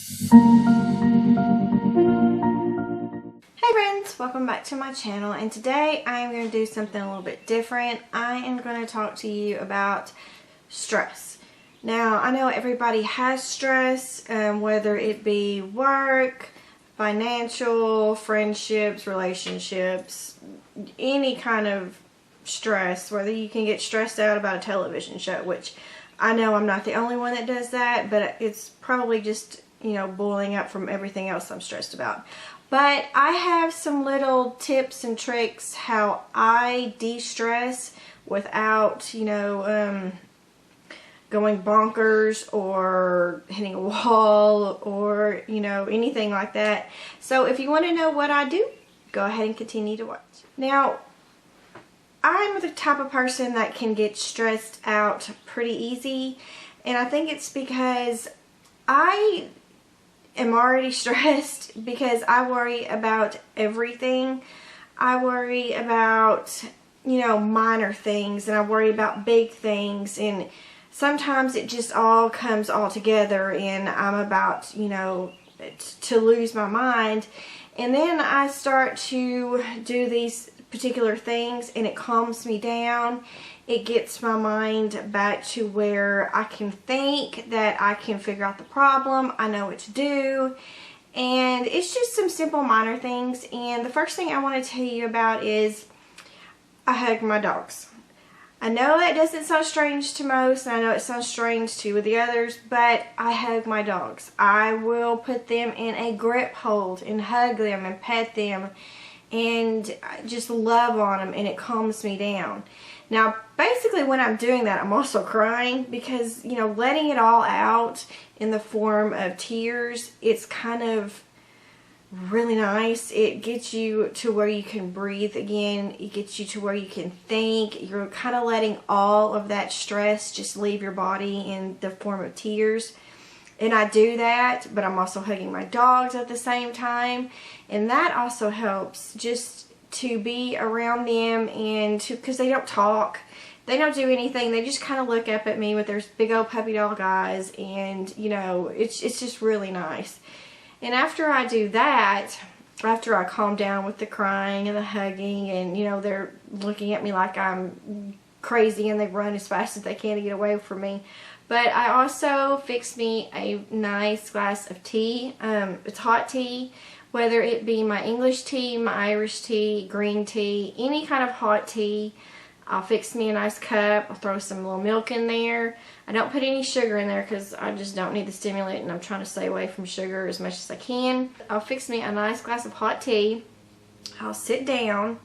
Hey friends, welcome back to my channel, and today I am going to do something a little bit different. I am going to talk to you about stress. Now, I know everybody has stress, whether it be work, financial, friendships, relationships, any kind of stress, whether you can get stressed out about a television show, which I know I'm not the only one that does that, but it's probably just, boiling up from everything else I'm stressed about. But I have some little tips and tricks how I de-stress without, going bonkers or hitting a wall or, anything like that. So if you want to know what I do, go ahead and continue to watch. Now, I'm the type of person that can get stressed out pretty easy, and I think it's because I am already stressed because I worry about everything. I worry about, minor things, and I worry about big things, and sometimes it just all comes all together and I'm about, to lose my mind. And then I start to do these particular things and it calms me down. It gets my mind back to where I can think, that I can figure out the problem, I know what to do. And it's just some simple minor things. And the first thing I want to tell you about is I hug my dogs. I know that doesn't sound strange to most, and I know it sounds strange to the others, but I hug my dogs. I will put them in a grip hold and hug them and pet them and just love on them, and it calms me down. Now, basically when I'm doing that, I'm also crying because, letting it all out in the form of tears, it's kind of really nice. It gets you to where you can breathe again. It gets you to where you can think. You're kind of letting all of that stress just leave your body in the form of tears. And I do that, but I'm also hugging my dogs at the same time. And that also helps just to be around them, and because they don't talk. They don't do anything. They just kind of look up at me with their big old puppy dog eyes, and, it's just really nice. And after I do that, after I calm down with the crying and the hugging, and, they're looking at me like I'm crazy and they run as fast as they can to get away from me. But I also fix me a nice glass of tea. It's hot tea, whether it be my English tea, my Irish tea, green tea, any kind of hot tea. I'll fix me a nice cup. I'll throw some little milk in there. I don't put any sugar in there because I just don't need the stimulant, and I'm trying to stay away from sugar as much as I can. I'll fix me a nice glass of hot tea. I'll sit down.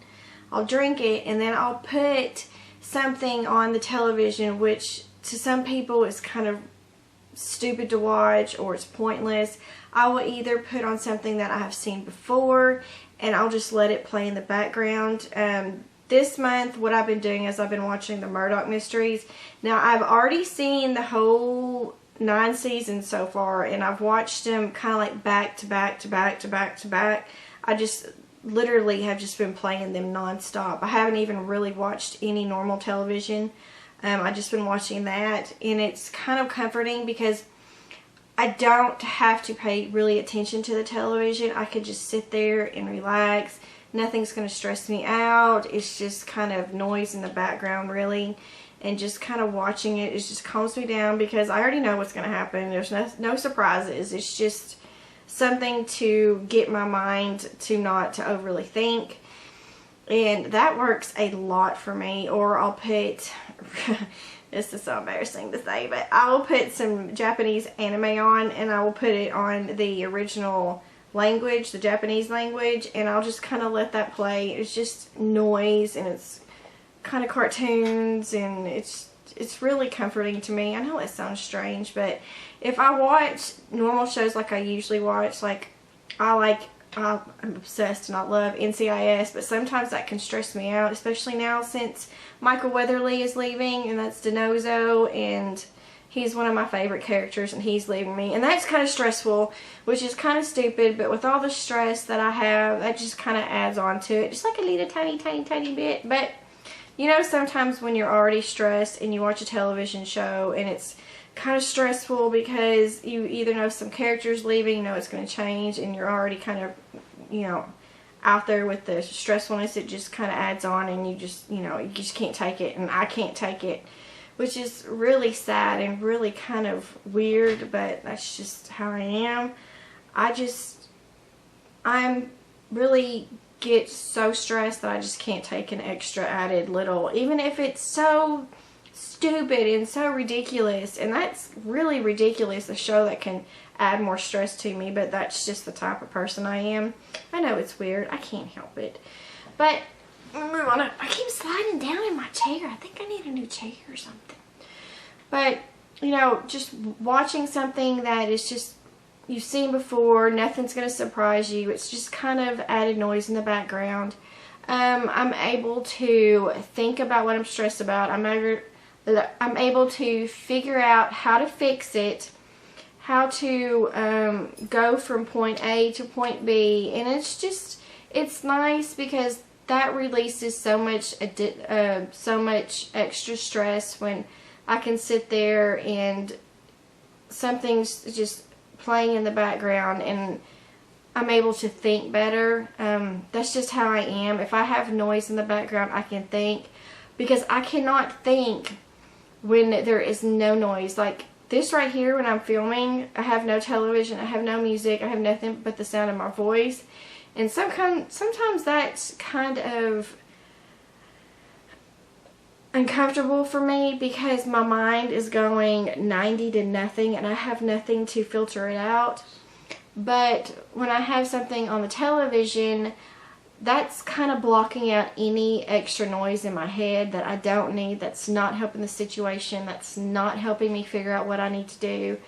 I'll drink it, and then I'll put something on the television, which to some people is kind of stupid to watch or it's pointless. I will either put on something that I have seen before, and I'll just let it play in the background. This month, what I've been doing is I've been watching the Murdoch Mysteries. Now, I've already seen the whole 9 seasons so far, and I've watched them kind of like back to back to back to back to back. I just literally have just been playing them non-stop. I haven't even really watched any normal television. I've just been watching that, and it's kind of comforting because I don't have to pay really attention to the television. I could just sit there and relax. Nothing's going to stress me out. It's just kind of noise in the background, really. And just kind of watching it just calms me down because I already know what's going to happen. There's no surprises. It's just something to get my mind to not to overly think. And that works a lot for me. Or I'll put, this is so embarrassing to say, but I will put some Japanese anime on, and I will put it on the original language, the Japanese language, and I'll just kind of let that play. It's just noise, and it's kind of cartoons, and it's really comforting to me. I know it sounds strange, but if I watch normal shows like I usually watch, like I'm obsessed and I love NCIS, but sometimes that can stress me out, especially now since Michael Weatherly is leaving, and that's DiNozzo, and he's one of my favorite characters, and he's leaving me. And that's kind of stressful, which is kind of stupid, but with all the stress that I have, that just kind of adds on to it. Just like a little tiny, tiny, tiny bit. But, sometimes when you're already stressed and you watch a television show and it's kind of stressful because you either know some characters leaving, you know it's going to change, and you're already kind of, you know, out there with the stressfulness. It just kind of adds on, and you just, you know, you just can't take it, and I can't take it, which is really sad and really kind of weird, but that's just how I am. I'm really get so stressed that I just can't take an extra added little, even if it's so stupid and so ridiculous. And that's really ridiculous, a show that can add more stress to me, but that's just the type of person I am. I know it's weird, I can't help it. But I keep sliding down in my chair. I think I need a new chair or something. But you know, just watching something that is just you've seen before, nothing's going to surprise you. It's just kind of added noise in the background. I'm able to think about what I'm stressed about. I'm able to figure out how to fix it, how to go from point A to point B, and it's nice because that releases so much extra stress when I can sit there and something's just playing in the background and I'm able to think better. That's just how I am. If I have noise in the background, I can think, because I cannot think when there is no noise. Like this right here, when I'm filming, I have no television, I have no music, I have nothing but the sound of my voice. And sometimes that's kind of uncomfortable for me because my mind is going 90 to nothing and I have nothing to filter it out. But when I have something on the television, that's kind of blocking out any extra noise in my head that I don't need, that's not helping the situation, that's not helping me figure out what I need to do.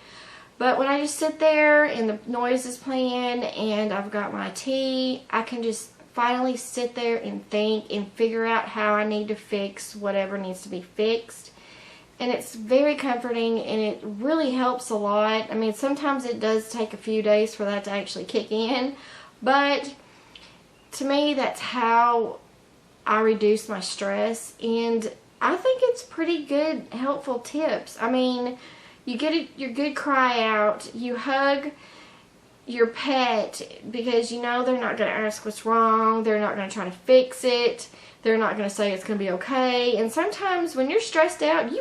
But when I just sit there and the noise is playing and I've got my tea, I can just finally sit there and think and figure out how I need to fix whatever needs to be fixed. And it's very comforting and it really helps a lot. I mean, sometimes it does take a few days for that to actually kick in, but to me that's how I reduce my stress, and I think it's pretty good, helpful tips. I mean, you get your good cry out, you hug your pet because you know they're not going to ask what's wrong, they're not going to try to fix it, they're not going to say it's going to be okay. And sometimes when you're stressed out,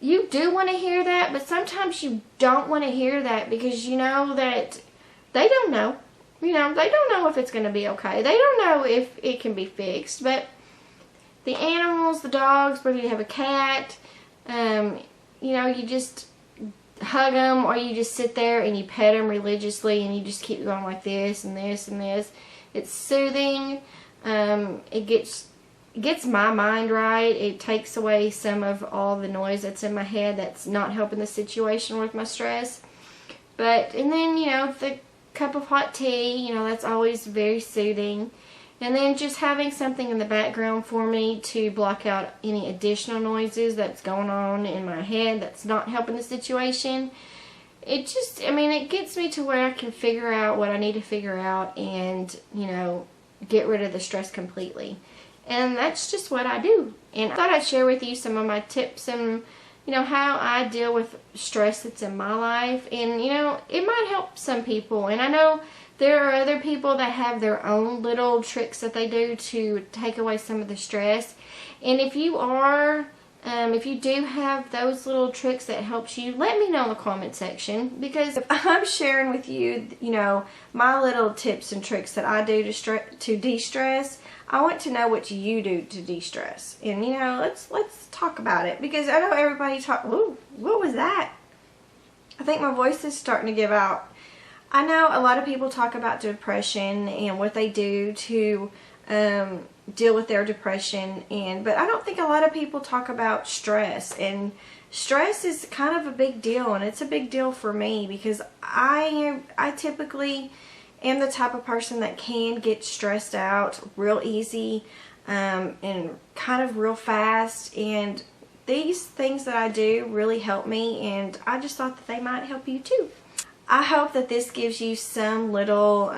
you do want to hear that, but sometimes you don't want to hear that because you know that they don't know. You know, they don't know if it's going to be okay. They don't know if it can be fixed. But the animals, the dogs, whether you have a cat, you know, you just hug them, or you just sit there and you pet them religiously and you just keep going like this and this and this. It's soothing. It gets my mind right. It takes away some of all the noise that's in my head that's not helping the situation with my stress. And then, you know, the cup of hot tea, you know, that's always very soothing. And then just having something in the background for me to block out any additional noises that's going on in my head that's not helping the situation. It just, I mean, it gets me to where I can figure out what I need to figure out and, you know, get rid of the stress completely. And that's just what I do. And I thought I'd share with you some of my tips and, you know, how I deal with stress that's in my life. And, you know, it might help some people. And I know there are other people that have their own little tricks that they do to take away some of the stress. And if you do have those little tricks that helps you, let me know in the comment section. Because if I'm sharing with you, you know, my little tips and tricks that I do to de-stress, I want to know what you do to de-stress. And, you know, let's talk about it. Because I know everybody ooh, what was that? I think my voice is starting to give out. I know a lot of people talk about depression and what they do to deal with their depression, but I don't think a lot of people talk about stress. And stress is kind of a big deal, and it's a big deal for me because I typically am the type of person that can get stressed out real easy and kind of real fast. And these things that I do really help me, and I just thought that they might help you too. I hope that this gives you some little,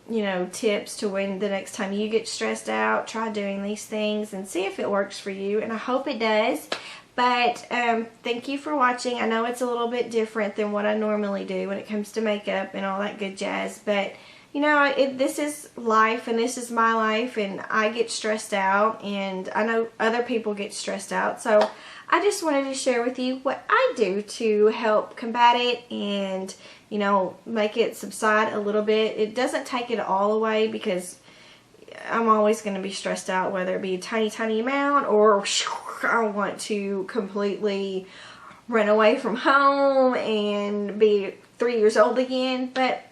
you know, tips to when the next time you get stressed out, try doing these things and see if it works for you. And I hope it does. But thank you for watching. I know it's a little bit different than what I normally do when it comes to makeup and all that good jazz, but you know, this is life and this is my life, and I get stressed out and I know other people get stressed out. So I just wanted to share with you what I do to help combat it and, you know, make it subside a little bit. It doesn't take it all away because I'm always going to be stressed out, whether it be a tiny amount or I want to completely run away from home and be 3 years old again. But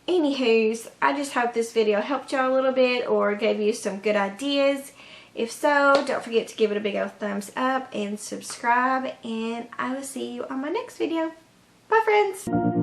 anywho's, I just hope this video helped y'all a little bit or gave you some good ideas. If so, don't forget to give it a big old thumbs up and subscribe, and I will see you on my next video. Bye, friends!